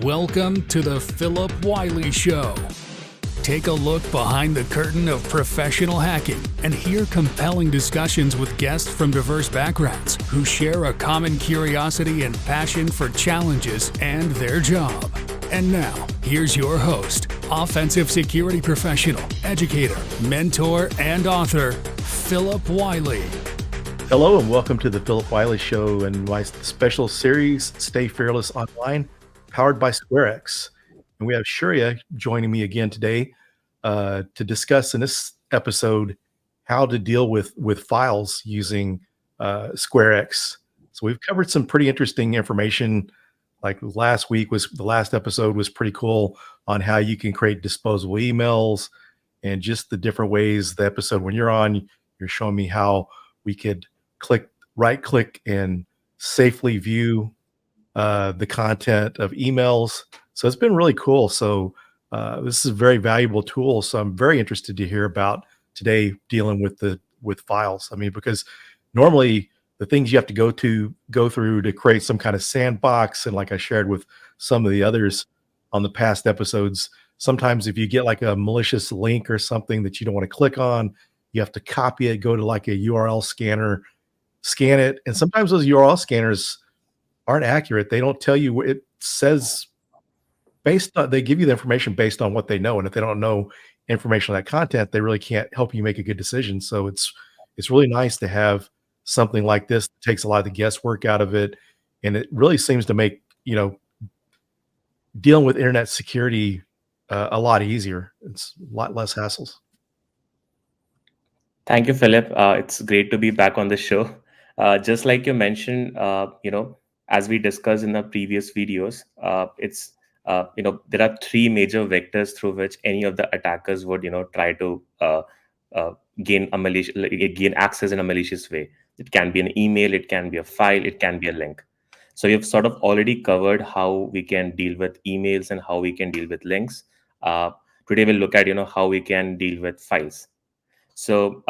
Welcome to the Philip Wiley Show. Take a look behind the curtain of professional hacking and hear compelling discussions with guests from diverse backgrounds who share a common curiosity and passion for challenges and their job. And now, here's your host, offensive security professional, educator, mentor, and author, Philip Wiley. Hello and welcome to the Philip Wiley Show and my special series, Stay Fearless Online, powered by SquareX. And we have Shourya joining me again today to discuss in this episode how to deal with files using SquareX. So we've covered some pretty interesting information. Like the last episode was pretty cool on how you can create disposable emails and just the different ways. The episode when you're on, you're showing me how we could right click and safely view the content of emails. So it's been really cool. So this is a very valuable tool. So I'm very interested to hear about today dealing with files. I mean, because normally the things you have to go through to create some kind of sandbox, and like I shared with some of the others on the past episodes, sometimes if you get like a malicious link or something that you don't want to click on, you have to copy it, go to like a URL scanner, scan it. And sometimes those URL scanners aren't accurate. They don't tell you what it says they give you the information based on what they know. And if they don't know information on that content, they really can't help you make a good decision. So it's really nice to have something like this that takes a lot of the guesswork out of it. And it really seems to make, dealing with internet security a lot easier. It's a lot less hassles. Thank you, Philip. It's great to be back on the show. Just like you mentioned, as we discussed in the previous videos, there are three major vectors through which any of the attackers would, try to gain access in a malicious way. It can be an email, it can be a file, it can be a link. So we've sort of already covered how we can deal with emails and how we can deal with links. Today we'll look at, how we can deal with files. So,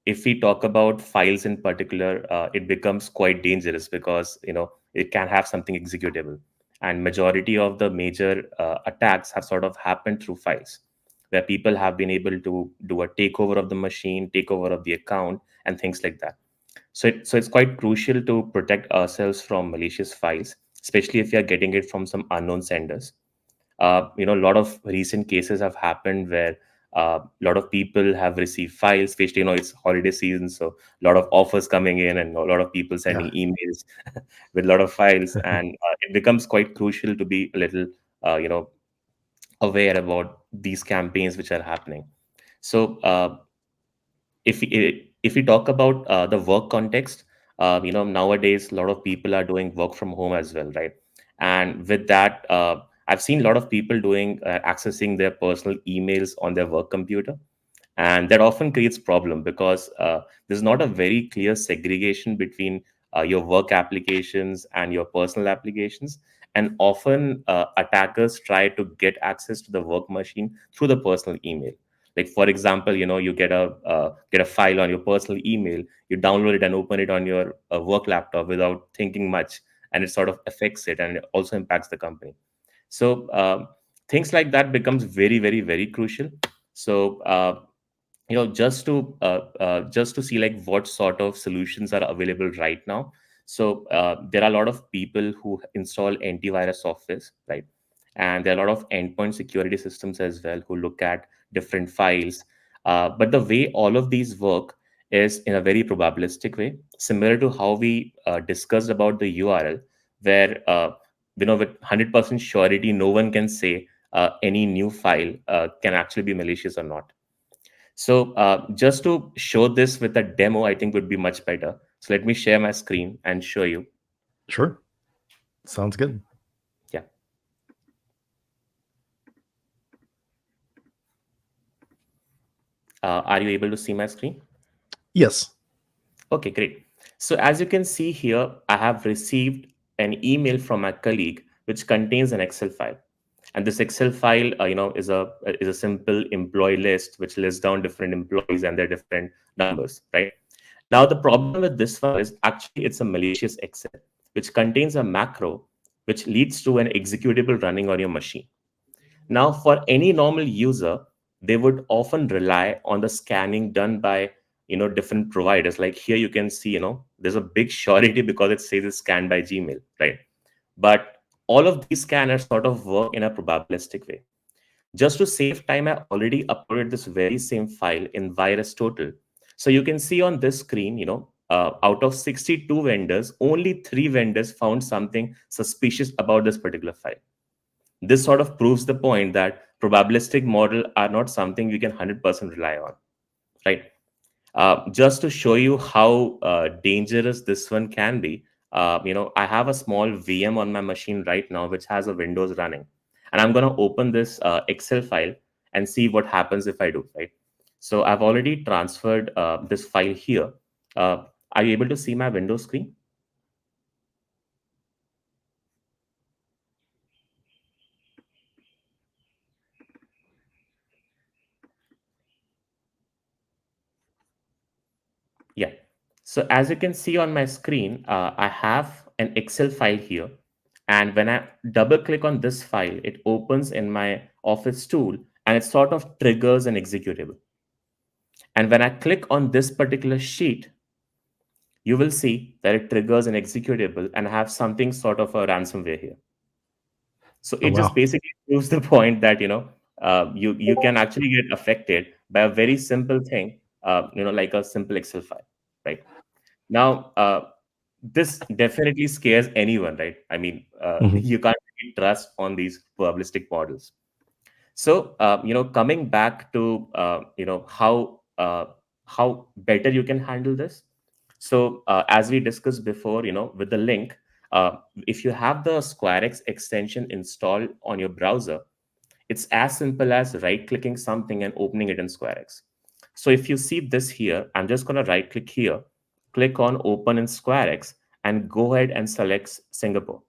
if we talk about files in particular, it becomes quite dangerous because, it can have something executable. And majority of the major attacks have sort of happened through files, where people have been able to do a takeover of the machine, takeover of the account, and things like that. So it's quite crucial to protect ourselves from malicious files, especially if we are getting it from some unknown senders. A lot of recent cases have happened where a lot of people have received files, especially, it's holiday season. So a lot of offers coming in and a lot of people sending emails with a lot of files. And it becomes quite crucial to be a little, aware about these campaigns which are happening. So if we talk about the work context, nowadays, a lot of people are doing work from home as well, right? And with that, I've seen a lot of people accessing their personal emails on their work computer. And that often creates problem because there's not a very clear segregation between your work applications and your personal applications. And often attackers try to get access to the work machine through the personal email. Like, for example, you get a file on your personal email, you download it and open it on your work laptop without thinking much. And it sort of affects it, and it also impacts the company. So things like that becomes very, very, very crucial. So just to see like what sort of solutions are available right now. So there are a lot of people who install antivirus softwares, right? And there are a lot of endpoint security systems as well who look at different files. But the way all of these work is in a very probabilistic way, similar to how we discussed about the URL, where with 100% surety, no one can say any new file can actually be malicious or not. So just to show this with a demo, I think would be much better. So let me share my screen and show you. Sure. Sounds good. Yeah. Are you able to see my screen? Yes. Okay, great. So as you can see here, I have received an email from my colleague which contains an Excel file. And this Excel file, is a simple employee list which lists down different employees and their different numbers, right? Now, the problem with this file is actually it's a malicious Excel which contains a macro which leads to an executable running on your machine. Now, for any normal user, they would often rely on the scanning done by different providers. Like here, you can see there's a big surety because it says it's scanned by Gmail, right? But all of these scanners sort of work in a probabilistic way. Just to save time, I already uploaded this very same file in VirusTotal. So you can see on this screen, out of 62 vendors, only 3 vendors found something suspicious about this particular file. This sort of proves the point that probabilistic model are not something we can 100% rely on, right? Just to show you how dangerous this one can be, I have a small VM on my machine right now, which has a Windows running. And I'm going to open this Excel file and see what happens if I do, right? So I've already transferred this file here. Are you able to see my Windows screen? Yeah. So as you can see on my screen, I have an Excel file here. And when I double click on this file, it opens in my Office tool and it sort of triggers an executable. And when I click on this particular sheet, you will see that it triggers an executable and I have something sort of a ransomware here. So Oh, it just wow. basically proves the point that you can actually get affected by a very simple thing, like a simple Excel file, right? Now, this definitely scares anyone, right? I mean, Mhm. you can't really trust on these probabilistic models. So, coming back to how better you can handle this. So, as we discussed before, with the link, if you have the SquareX extension installed on your browser, it's as simple as right-clicking something and opening it in SquareX. So if you see this here, I'm just going to right-click here, click on Open in SquareX, and go ahead and select Singapore,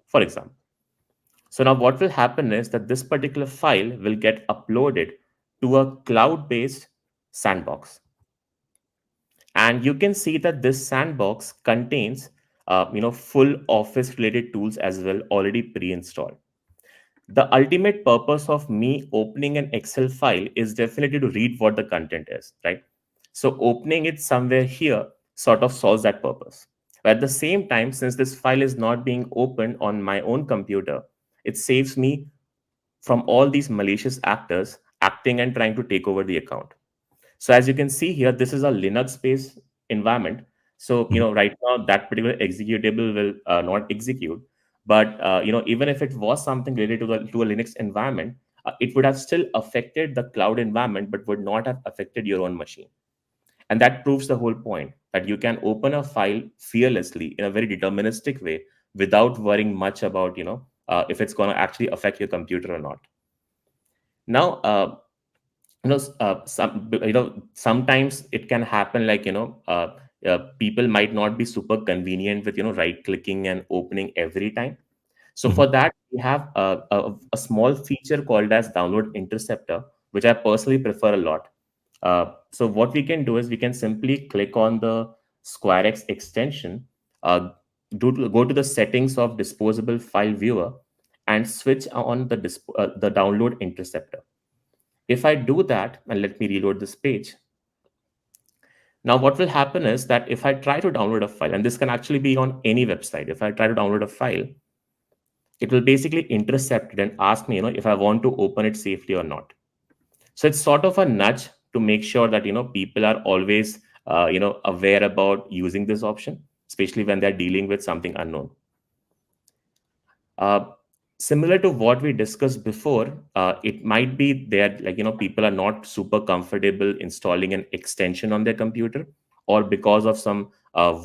for example. So now what will happen is that this particular file will get uploaded to a cloud-based sandbox. And you can see that this sandbox contains full Office related tools as well already pre-installed. The ultimate purpose of me opening an Excel file is definitely to read what the content is, right? So opening it somewhere here sort of solves that purpose. But at the same time, since this file is not being opened on my own computer, it saves me from all these malicious actors acting and trying to take over the account. So as you can see here, this is a Linux-based environment. So Mhm. right now that particular executable will not execute. But even if it was something related to a Linux environment, it would have still affected the cloud environment, but would not have affected your own machine. And that proves the whole point that you can open a file fearlessly in a very deterministic way without worrying much about if it's going to actually affect your computer or not. Now, sometimes it can happen like people might not be super convenient with right clicking and opening every time. So Mhm. for that we have a small feature called as download interceptor, which I personally prefer a lot. So what we can do is we can simply click on the SquareX extension, go to the settings of disposable file viewer and switch on the download interceptor. If I do that, and let me reload this page, now what will happen is that if I try to download a file, and this can actually be on any website, if I try to download a file, it will basically intercept it and ask me, if I want to open it safely or not. So it's sort of a nudge to make sure that, people are always, aware about using this option, especially when they're dealing with something unknown. Uh, Similar to what we discussed before, it might be that people are not super comfortable installing an extension on their computer, or because of some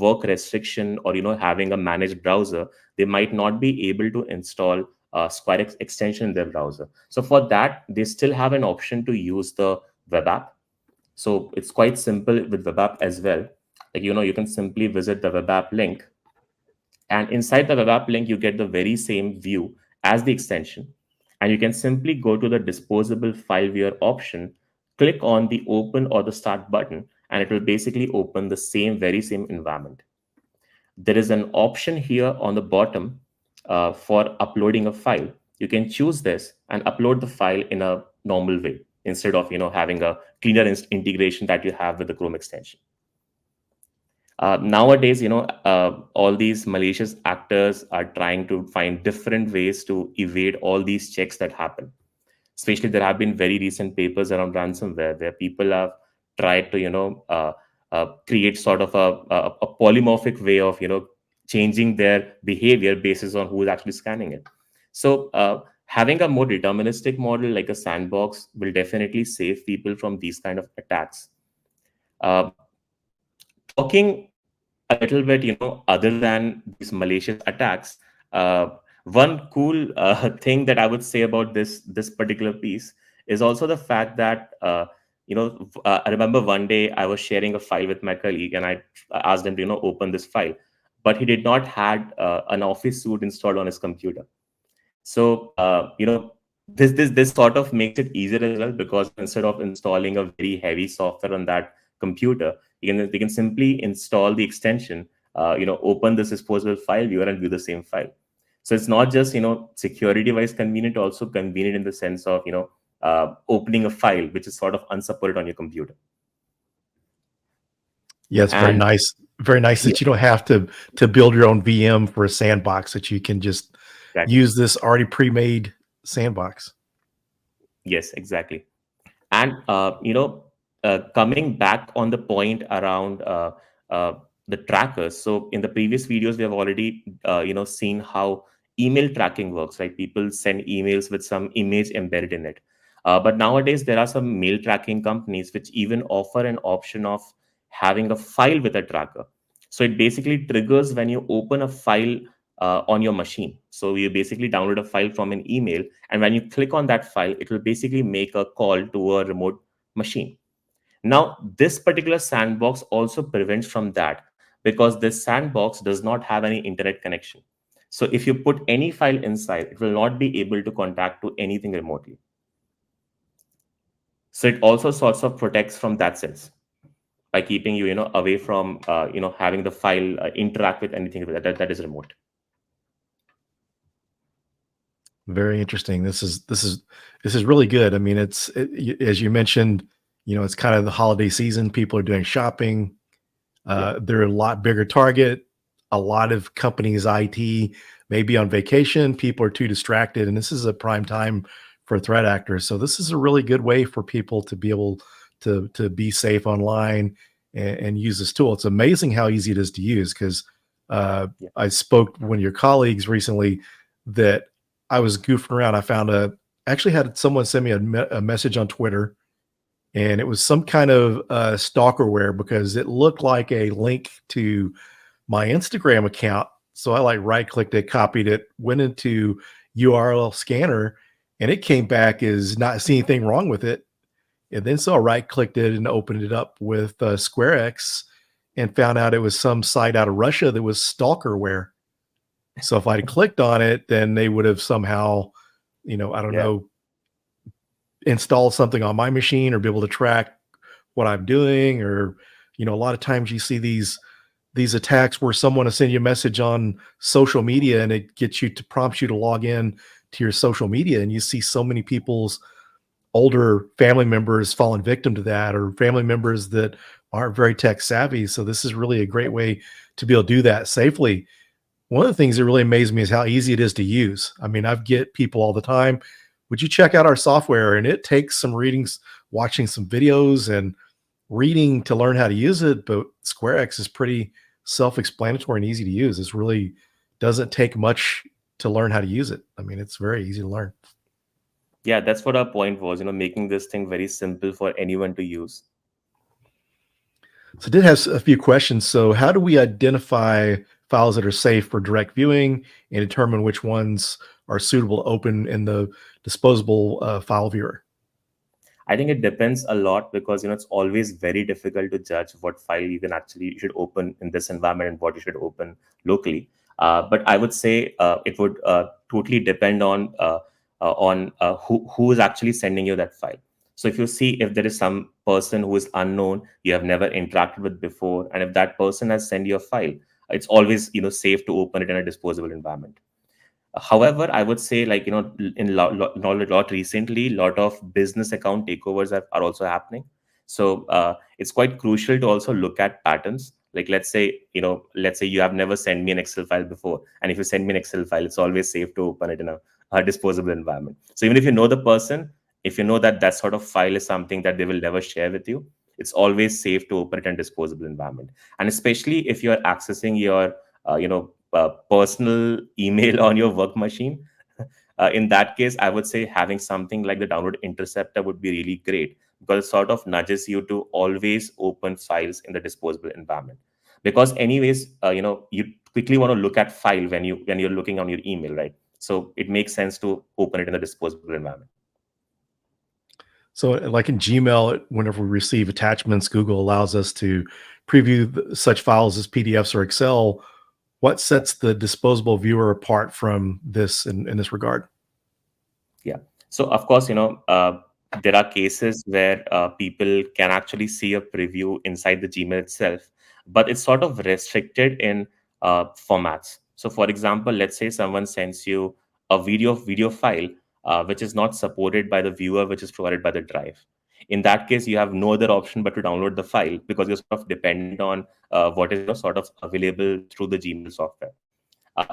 work restriction, or having a managed browser, they might not be able to install SquareX extension in their browser. So for that, they still have an option to use the web app. So it's quite simple with web app as well. Like you can simply visit the web app link, and inside the web app link, you get the very same view as the extension. And you can simply go to the disposable file viewer option, click on the open or the start button, and it will basically open the very same environment. There is an option here on the bottom for uploading a file, you can choose this and upload the file in a normal way instead of having a cleaner integration that you have with the Chrome extension. Nowadays, all these malicious actors are trying to find different ways to evade all these checks that happen. Especially, there have been very recent papers around ransomware where people have tried to, create sort of a polymorphic way of, changing their behavior basis on who is actually scanning it. So, having a more deterministic model like a sandbox will definitely save people from these kind of attacks. Uh, Talking a little bit, other than these malicious attacks, uh, one cool thing that I would say about this particular piece is also the fact that I remember one day I was sharing a file with my colleague, and I asked him to open this file, but he did not had an Office suite installed on his computer. So this sort of makes it easier as well, because instead of installing a very heavy software on that computer, they can simply install the extension, open this disposable file viewer and view the same file. So it's not just security wise convenient, also convenient in the sense of opening a file which is sort of unsupported on your computer. Yeah, it's very nice. Very nice that you don't have to build your own VM for a sandbox, that you can just use this already pre-made sandbox. Yes, exactly. And coming back on the point around the trackers. So in the previous videos, we have already seen how email tracking works. Right, people send emails with some image embedded in it. But nowadays, there are some mail tracking companies which even offer an option of having a file with a tracker. So it basically triggers when you open a file on your machine. So you basically download a file from an email, and when you click on that file, it will basically make a call to a remote machine. Now, this particular sandbox also prevents from that, because this sandbox does not have any internet connection. So if you put any file inside, it will not be able to contact to anything remotely. So it also sorts of protects from that sense by keeping you, away from, having the file interact with anything that is remote. Very interesting. This is really good. I mean, as you mentioned, it's kind of the holiday season. People are doing shopping. They're a lot bigger target. A lot of companies' IT may be on vacation. People are too distracted, and this is a prime time for threat actors. So this is a really good way for people to be able to be safe online and use this tool. It's amazing how easy it is to use, because I spoke to one of your colleagues recently that I was goofing around. I found actually had someone send me a message on Twitter, and it was some kind of stalkerware, because it looked like a link to my Instagram account. So I right clicked it, copied it, went into URL scanner, and it came back as not seeing anything wrong with it. And then so I right clicked it and opened it up with SquareX, and found out it was some site out of Russia that was stalkerware. So if I'd clicked on it, then they would have somehow, I don't know, install something on my machine or be able to track what I'm doing. Or, a lot of times you see these attacks where someone will send you a message on social media, and it gets you to prompts you to log in to your social media. And you see so many people's older family members falling victim to that, or family members that aren't very tech savvy. So this is really a great way to be able to do that safely. One of the things that really amazed me is how easy it is to use. I mean, I've get people all the time, would you check out our software? And it takes some readings, watching some videos and reading to learn how to use it. But SquareX is pretty self-explanatory and easy to use. It really doesn't take much to learn how to use it. I mean, it's very easy to learn. Yeah, that's what our point was, making this thing very simple for anyone to use. So I did have a few questions. So how do we identify files that are safe for direct viewing and determine which ones are suitable to open in the disposable file viewer? I think it depends a lot, because it's always very difficult to judge what file you should open in this environment and what you should open locally. But I would say it would totally depend on who is actually sending you that file. So if you see if there is some person who is unknown, you have never interacted with before, and if that person has sent you a file, it's always safe to open it in a disposable environment. However, I would say, like, in lot recently, lot of business account takeovers are also happening. So it's quite crucial to also look at patterns. Like, let's say you have never sent me an Excel file before, and if you send me an Excel file, it's always safe to open it in a disposable environment. So even if you know the person, if you know that that sort of file is something that they will never share with you, it's always safe to open it in a disposable environment. And especially if you are accessing your personal email on your work machine, in that case, I would say having something like the download interceptor would be really great, because it sort of nudges you to always open files in the disposable environment. Because anyways, you quickly want to look at file when you're looking on your email, right? So it makes sense to open it in the disposable environment. So, like in Gmail, whenever we receive attachments, Google allows us to preview such files as PDFs or Excel. What sets the disposable viewer apart from this in this regard? Yeah. So of course, there are cases where people can actually see a preview inside the Gmail itself, but it's sort of restricted in formats. So, for example, let's say someone sends you a video file which is not supported by the viewer, which is provided by the drive. In that case, you have no other option but to download the file, because you're sort of dependent on what is sort of available through the Gmail software.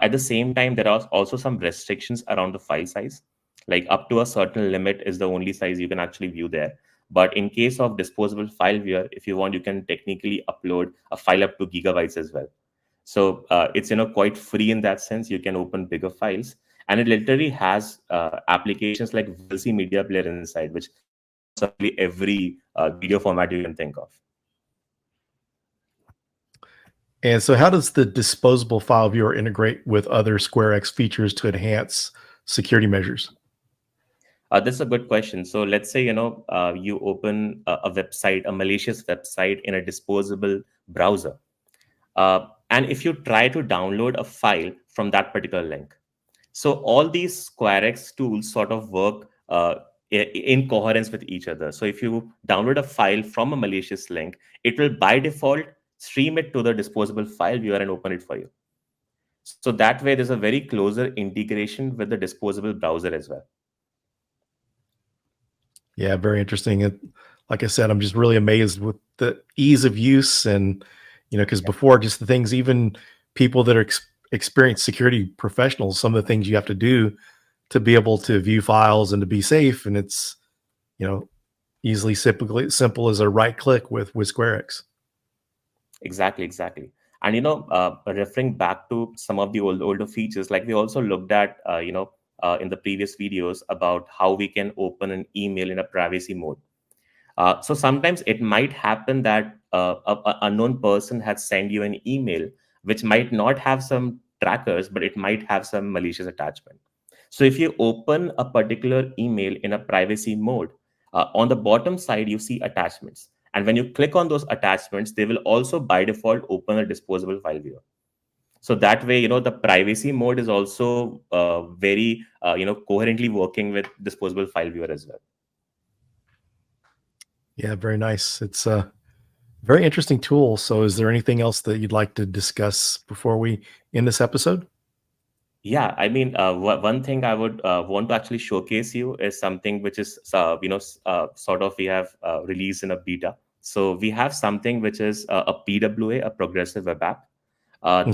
At the same time, there are also some restrictions around the file size. Like, up to a certain limit is the only size you can actually view there. But in case of disposable file viewer, if you want, you can technically upload a file up to gigabytes as well. So it's quite free in that sense. You can open bigger files, and it literally has applications like VLC Media Player inside, which supports really every video format you can think of. And so, how does the disposable file viewer integrate with other SquareX features to enhance security measures? That's a good question. So let's say you open a website, a malicious website in a disposable browser, and if you try to download a file from that particular link, so all these SquareX tools sort of work in coherence with each other. So if you download a file from a malicious link, it will by default stream it to the disposable file viewer and open it for you. So that way, there's a very closer integration with the disposable browser as well. Yeah, very interesting. Like I said, I'm just really amazed with the ease of use, and because before, just the things, even people that are experienced security professionals, some of the things you have to do to be able to view files and to be safe, and it's easily simple as a right click with SquareX. Exactly. And referring back to some of the older features, like we also looked at, in the previous videos about how we can open an email in a privacy mode. So sometimes it might happen that a unknown person has sent you an email which might not have some trackers, but it might have some malicious attachment. So if you open a particular email in a privacy mode, on the bottom side you see attachments, and when you click on those attachments, they will also by default open a disposable file viewer. So that way, the privacy mode is also very coherently working with disposable file viewer as well. Yeah, very nice. It's a very interesting tool. So, is there anything else that you'd like to discuss before we end this episode? Yeah, I mean, one thing I would want to actually showcase you is something which is, sort of we have released in a beta. So we have something which is a PWA, a progressive web app. Okay.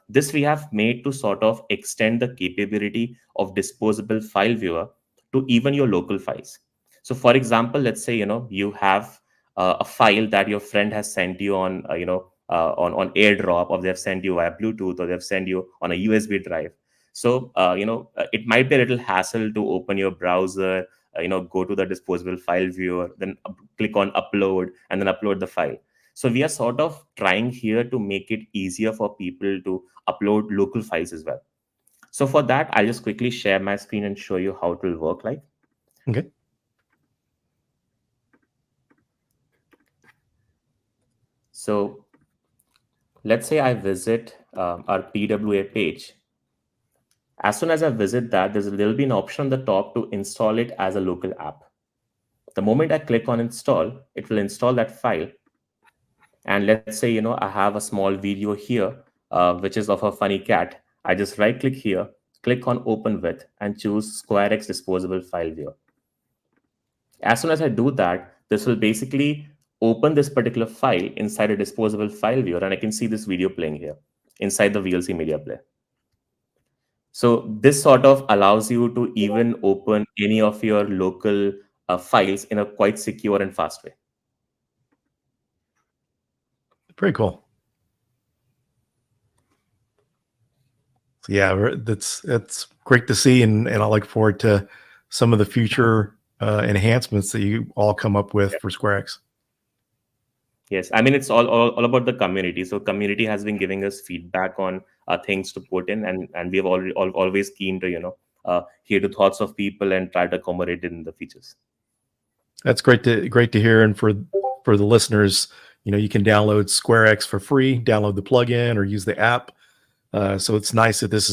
This we have made to sort of extend the capability of disposable file viewer to even your local files. So, for example, let's say you have a file that your friend has sent you on on AirDrop, or they've sent you via Bluetooth, or they've sent you on a USB drive. So it might be a little hassle to open your browser, go to the disposable file viewer, then click on upload, and then upload the file. So we are sort of trying here to make it easier for people to upload local files as well. So for that, I'll just quickly share my screen and show you how it will work like. Okay. So let's say I visit our PWA page. As soon as I visit that, there'll be an option on the top to install it as a local app. The moment I click on install, it will install that file. And let's say, I have a small video here, which is of a funny cat. I just right click here, click on Open With, and choose SquareX Disposable File Viewer. As soon as I do that, this will basically open this particular file inside a disposable file viewer, and I can see this video playing here inside the VLC media player. So this sort of allows you to even open any of your local files in a quite secure and fast way. Very cool. So yeah, it's great to see, and I look forward to some of the future enhancements that you all come up with for SquareX. Yes, I mean, it's all about the community. So community has been giving us feedback on things to put in, and we have always keen to hear the thoughts of people and try to accommodate it in the features. That's great to hear. And for the listeners, you can download SquareX for free, download the plugin or use the app. So it's nice that this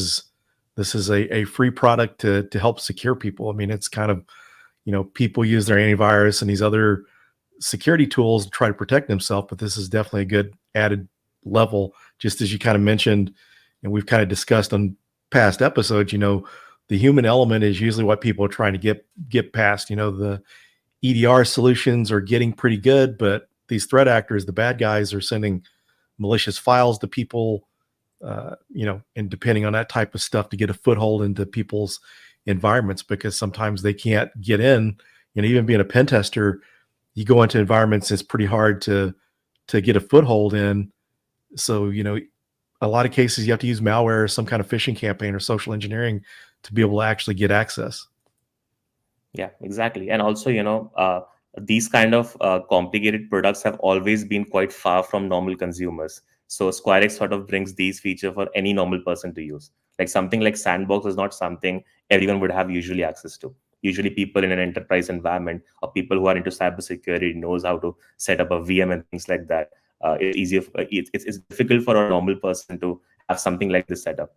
is a free product to help secure people. I mean, it's kind of, people use their antivirus and these other security tools to try to protect themselves, but this is definitely a good added level, just as you kind of mentioned, and we've kind of discussed on past episodes. The human element is usually what people are trying to get past. The EDR solutions are getting pretty good, but these threat actors, the bad guys, are sending malicious files to people, and depending on that type of stuff to get a foothold into people's environments, because sometimes they can't get in. Even being a pen tester, you go into environments, it's pretty hard to get a foothold in. So, a lot of cases you have to use malware, some kind of phishing campaign or social engineering to be able to actually get access. Yeah, exactly. And also, these kind of complicated products have always been quite far from normal consumers. So SquareX sort of brings these features for any normal person to use. Like something like Sandbox is not something everyone would have usually access to. Usually people in an enterprise environment or people who are into cybersecurity knows how to set up a VM and things like that. It's easier. It's difficult for a normal person to have something like this set up.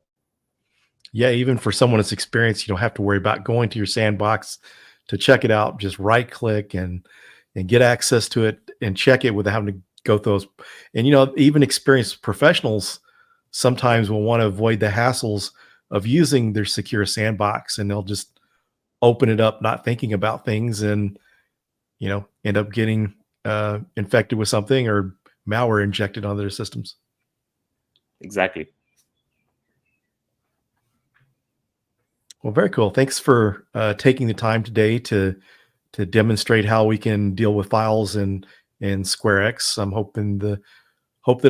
Yeah, even for someone that's experienced, you don't have to worry about going to your Sandbox to check it out. Just right click and get access to it and check it without having to go through those. And, even experienced professionals sometimes will want to avoid the hassles of using their secure Sandbox, and they'll just open it up, not thinking about things, and, end up getting infected with something or malware injected onto their systems. Exactly. Well, very cool. Thanks for taking the time today to demonstrate how we can deal with files in SquareX. I'm hoping that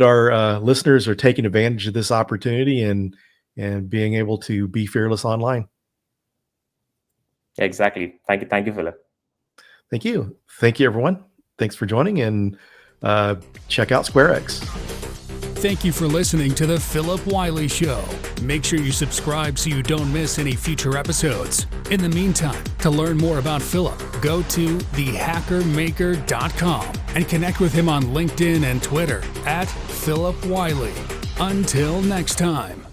our listeners are taking advantage of this opportunity and being able to be fearless online. Exactly. Thank you, Philip. Thank you, everyone. Thanks for joining, and check out SquareX. Thank you for listening to the Philip Wiley Show. Make sure you subscribe so you don't miss any future episodes. In the meantime, to learn more about Philip, go to thehackermaker.com and connect with him on LinkedIn and Twitter @Philip Wiley. Until next time.